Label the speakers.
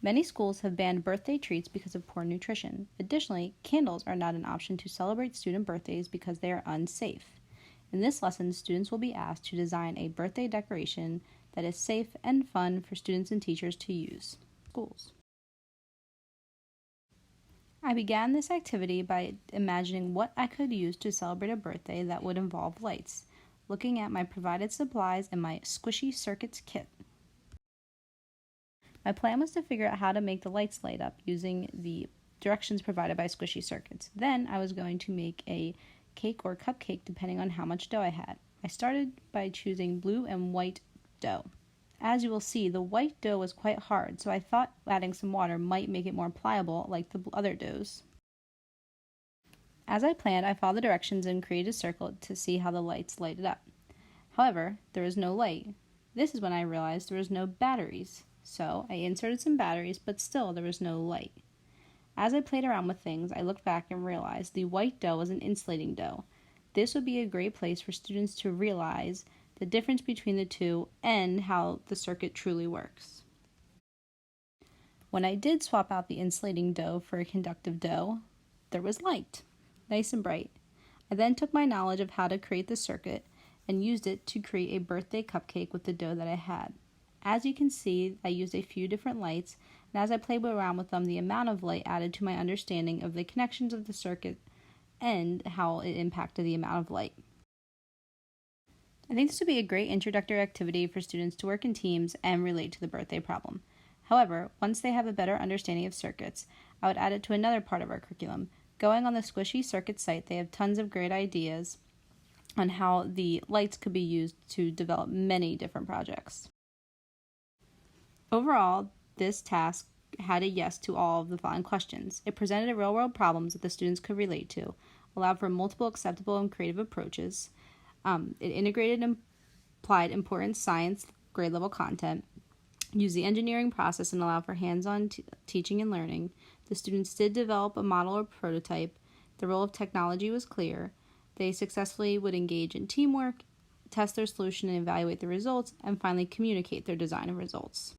Speaker 1: Many schools have banned birthday treats because of poor nutrition. Additionally, candles are not an option to celebrate student birthdays because they are unsafe. In this lesson, students will be asked to design a birthday decoration that is safe and fun for students and teachers to use. Schools. I began this activity by imagining what I could use to celebrate a birthday that would involve lights, looking at my provided supplies and my squishy circuits kit. My plan was to figure out how to make the lights light up using the directions provided by Squishy Circuits. Then I was going to make a cake or cupcake depending on how much dough I had. I started by choosing blue and white dough. As you will see, the white dough was quite hard, so I thought adding some water might make it more pliable like the other doughs. As I planned, I followed the directions and created a circle to see how the lights lighted up. However, there was no light. This is when I realized there was no batteries. So I inserted some batteries, but still there was no light. As I played around with things, I looked back and realized the white dough was an insulating dough. This would be a great place for students to realize the difference between the two and how the circuit truly works. When I did swap out the insulating dough for a conductive dough, there was light, nice and bright. I then took my knowledge of how to create the circuit and used it to create a birthday cupcake with the dough that I had. As you can see, I used a few different lights, and as I played around with them, the amount of light added to my understanding of the connections of the circuit and how it impacted the amount of light. I think this would be a great introductory activity for students to work in teams and relate to the birthday problem. However, once they have a better understanding of circuits, I would add it to another part of our curriculum. Going on the Squishy Circuit site, they have tons of great ideas on how the lights could be used to develop many different projects. Overall, this task had a yes to all of the following questions. It presented real-world problems that the students could relate to, allowed for multiple acceptable and creative approaches. It integrated and applied important science grade-level content, used the engineering process, and allowed for hands-on teaching and learning. The students did develop a model or prototype. The role of technology was clear. They successfully would engage in teamwork, test their solution and evaluate the results, and finally communicate their design of results.